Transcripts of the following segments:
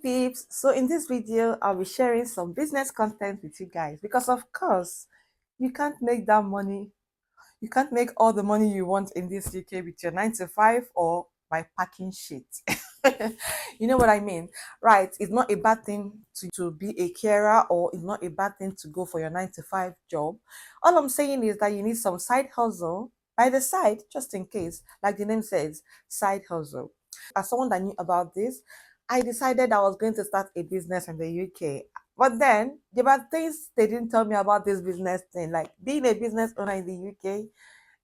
peeps, so in this video I'll be sharing some business content with you guys because of course you can't make that money, you can't make all the money you want in this UK with your 9 to 5 or by packing shit. You know what I mean, right? It's not a bad thing to be a carer, or it's not a bad thing to go for your 9 to 5 job. All I'm saying is that you need some side hustle by the side, just in case, like the name says, side hustle. As someone that knew about this, I decided I was going to start a business in the UK. But then there were things they didn't tell me about this business thing. Like being a business owner in the UK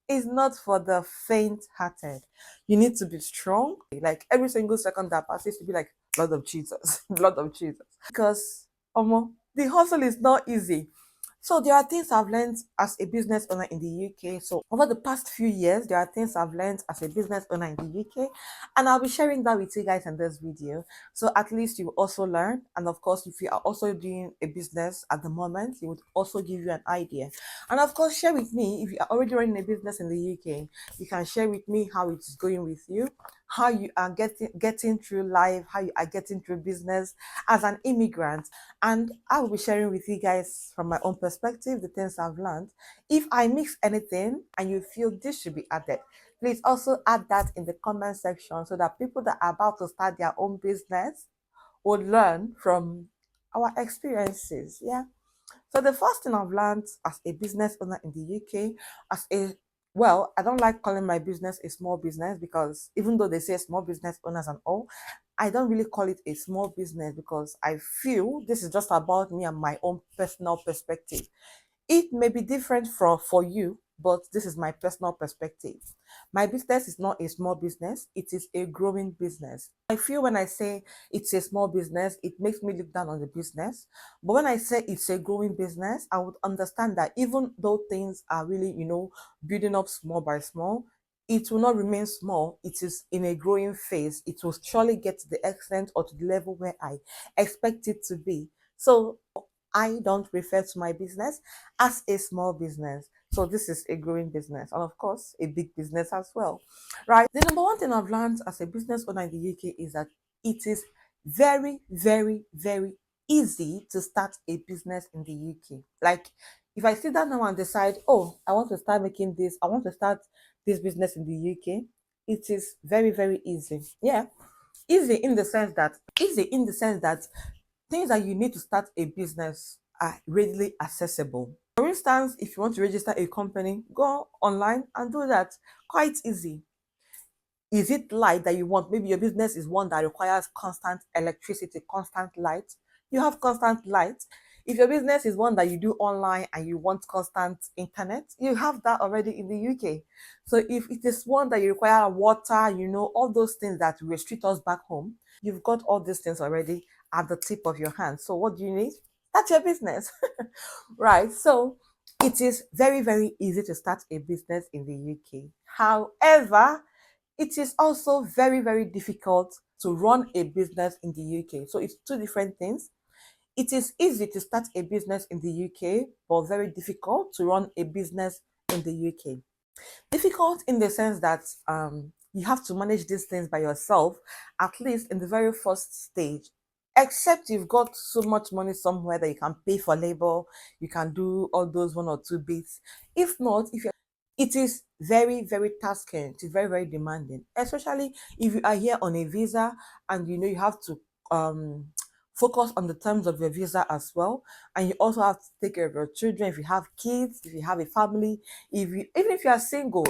is not for the faint-hearted. You need to be strong. Like every single second that passes to be like, blood of Jesus, blood of Jesus. Because the hustle is not easy. So there are things I've learned as a business owner in the UK. So over the past few years, there are things I've learned as a business owner in the UK, and I'll be sharing that with you guys in this video. So at least you will also learn. And of course, if you are also doing a business at the moment, it would also give you an idea. And of course, share with me if you are already running a business in the UK. You can share with me how it's going with you, how you are getting through life, how you are getting through business as an immigrant. And I will be sharing with you guys from my own perspective the things I've learned. If I mix anything and you feel this should be added, please also add that in the comment section so that people that are about to start their own business would learn from our experiences. Yeah. So the first thing I've learned as a business owner in the UK, I don't like calling my business a small business, because even though they say small business owners and all, I don't really call it a small business because I feel this is just about me and my own personal perspective. It may be different for you, but this is my personal perspective. My business is not a small business, it is a growing business. I feel when I say it's a small business, it makes me look down on the business. But when I say it's a growing business, I would understand that even though things are really, building up small by small, it will not remain small. It is in a growing phase. It will surely get to the extent or to the level where I expect it to be. So I don't refer to my business as a small business. So this is a growing business, and of course, a big business as well, right? The number one thing I've learned as a business owner in the UK is that it is very, very, very easy to start a business in the UK. Like, if I sit down now and decide, oh, I want to start making this, I want to start this business in the UK, it is very, very easy. Yeah, easy in the sense that things that you need to start a business are readily accessible. For instance, if you want to register a company, go online and do that. Quite easy. Is it light that you want? Maybe your business is one that requires constant electricity, constant light. You have constant light. If your business is one that you do online and you want constant internet, you have that already in the UK. So if it is one that you require water, all those things that restrict us back home, you've got all these things already at the tip of your hand. So what do you need? That's your business. Right. So it is very, very easy to start a business in the UK. However, it is also very, very difficult to run a business in the UK. So it's two different things. It is easy to start a business in the UK, but very difficult to run a business in the UK. Difficult in the sense that you have to manage these things by yourself, at least in the very first stage. Except you've got so much money somewhere that you can pay for labor, you can do all those one or two bits. If not, it is very, very tasking. It is very, very demanding, especially if you are here on a visa and you have to um focus on the terms of your visa as well, and you also have to take care of your children if you have kids, if you have a family, even if you are single.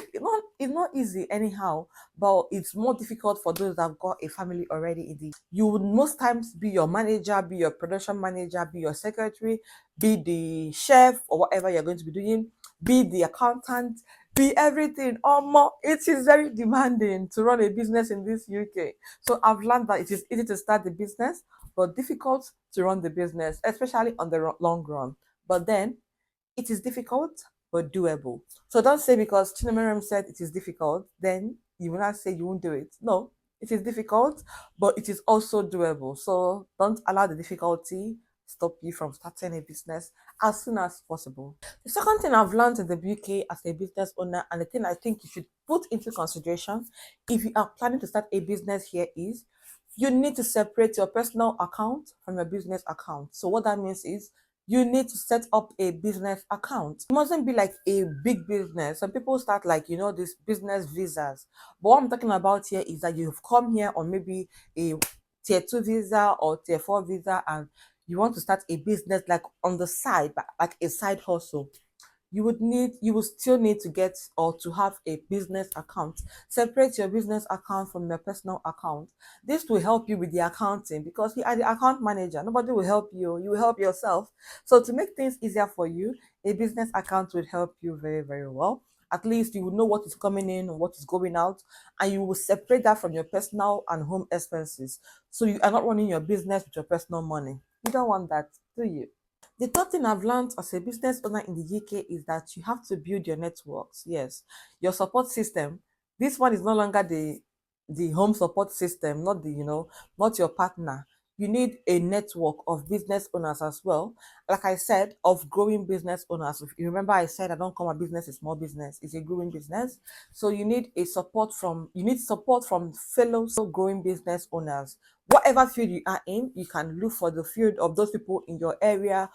It's not easy anyhow, but it's more difficult for those that have got a family already. You would most times be your manager, be your production manager, be your secretary, be the chef or whatever you're going to be doing, be the accountant, be everything or more. It is very demanding to run a business in this UK. So I've learned that it is easy to start the business, but difficult to run the business, especially on the long run. But then it is difficult but doable. So don't say because Chinamaram said it is difficult, then you will not say you won't do it. No, it is difficult, but it is also doable. So don't allow the difficulty stop you from starting a business as soon as possible. The second thing I've learned in the UK as a business owner, and the thing I think you should put into consideration if you are planning to start a business here, is You need to separate your personal account from your business account. So what that means is you need to set up a business account. It mustn't be like a big business. Some people start like, these business visas. But what I'm talking about here is that you've come here on maybe a tier 2 visa or tier 4 visa, and you want to start a business like on the side, like a side hustle. You will still need to get or to have a business account. Separate your business account from your personal account. This will help you with the accounting, because you are the account manager. Nobody will help you. You will help yourself. So to make things easier for you, a business account will help you very, very well. At least you will know what is coming in and what is going out, and you will separate that from your personal and home expenses. So you are not running your business with your personal money. You don't want that, do you? The third thing I've learned as a business owner in the UK is that you have to build your networks. Yes, your support system. This one is no longer the home support system, not not your partner. You need a network of business owners as well. Like I said, of growing business owners. If you remember, I said I don't call my business a small business; it's a growing business. So you need support from fellow growing business owners. Whatever field you are in, you can look for the field of those people in your area.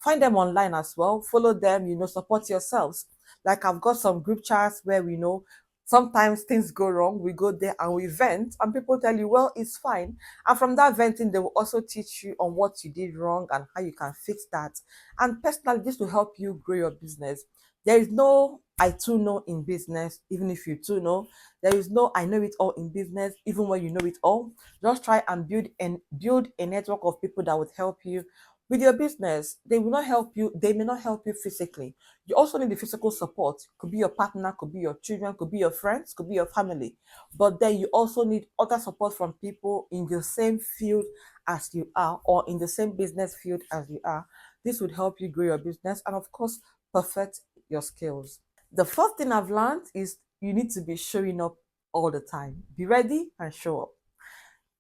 Find them online as well, follow them, support yourselves. Like I've got some group chats where we know sometimes things go wrong, we go there and we vent, and people tell you, well, it's fine. And from that venting, they will also teach you on what you did wrong and how you can fix that. And personally, this will help you grow your business. There is no I too know in business, even if you too know. There is no I know it all in business, even when you know it all. Just try and build a network of people that would help you with your business. They may not help you physically. You also need the physical support. Could be your partner, could be your children, could be your friends, could be your family. But then you also need other support from people in the same field as you are, or in the same business field as you are. This would help you grow your business and, of course, perfect your skills. The first thing I've learned is you need to be showing up all the time. Be ready and show up.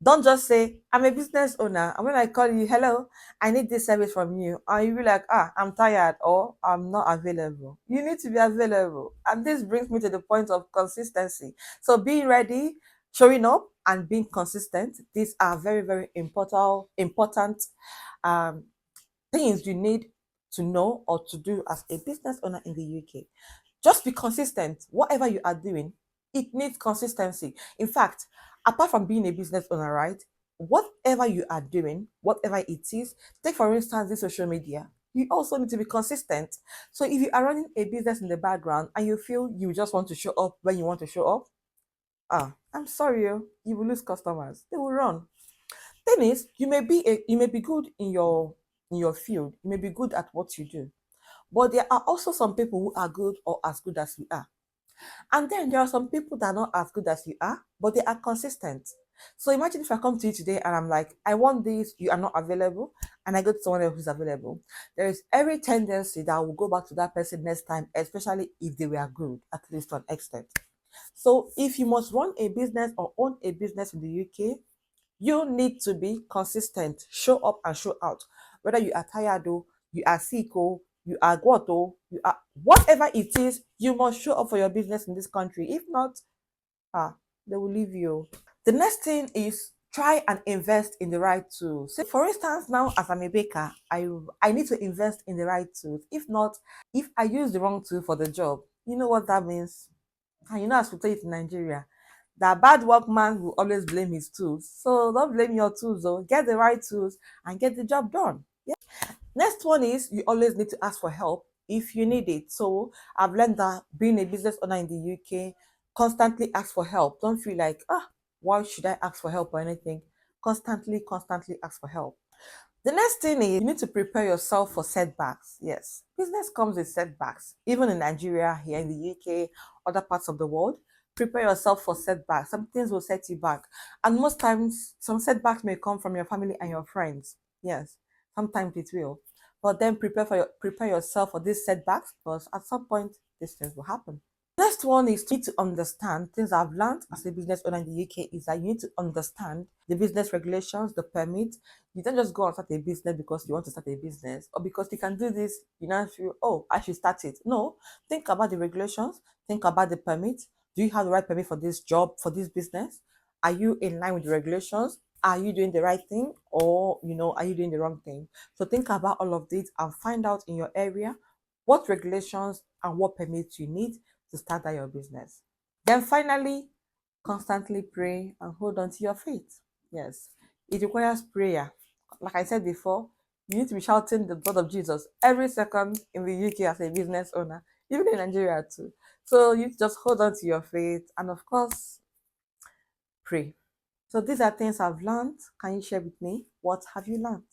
Don't just say, I'm a business owner. And when I call you, hello, I need this service from you. And you be like, I'm tired or I'm not available. You need to be available. And this brings me to the point of consistency. So being ready, showing up, and being consistent, these are very, very important um, things you need to know or to do as a business owner in the UK. Just be consistent. Whatever you are doing, it needs consistency. In fact, apart from being a business owner, right? Whatever you are doing, whatever it is, take for instance this social media. You also need to be consistent. So if you are running a business in the background and you feel you just want to show up when you want to show up, I'm sorry, you will lose customers. They will run. Thing is, you may be good in your field. You may be good at what you do, but there are also some people who are good or as good as you are. And then there are some people that are not as good as you are, but they are consistent. So imagine if I come to you today and I'm like, I want this, you are not available, and I go to someone else who's available. There is every tendency that I will go back to that person next time, especially if they were good, at least to an extent. So if you must run a business or own a business in the UK, you need to be consistent. Show up and show out. Whether you are tired or you are sick or you are what or you are whatever it is, you must show up for your business in this country. If not, they will leave you. The next thing is try and invest in the right tools. Say, for instance, now as I'm a baker, I need to invest in the right tools. If not, if I use the wrong tool for the job, you know what that means? And as we say it in Nigeria, that bad workman will always blame his tools. So don't blame your tools though. Get the right tools and get the job done. Yeah. Next one is you always need to ask for help if you need it. So I've learned that being a business owner in the UK, constantly ask for help. Don't feel like, why should I ask for help or anything? Constantly ask for help. The next thing is you need to prepare yourself for setbacks. Yes, business comes with setbacks. Even in Nigeria, here in the UK, other parts of the world, prepare yourself for setbacks. Some things will set you back. And most times, some setbacks may come from your family and your friends. Yes, sometimes it will. But then prepare yourself for these setbacks, because at some point, these things will happen. Next one is you need to understand things I've learned as a business owner in the UK is that you need to understand the business regulations, the permit. You don't just go and start a business because you want to start a business or because you can do this, you now feel, oh, I should start it. No, think about the regulations, think about the permit. Do you have the right permit for this job, for this business? Are you in line with the regulations? Are you doing the right thing, or are you doing the wrong thing? So think about all of this and find out in your area what regulations and what permits you need to start that your business. Then finally, constantly pray and hold on to your faith. Yes, it requires prayer. Like I said before, you need to be shouting the blood of Jesus every second in the UK as a business owner, even in Nigeria too. So you just hold on to your faith and, of course, pray. So these are things I've learned. Can you share with me? What have you learned?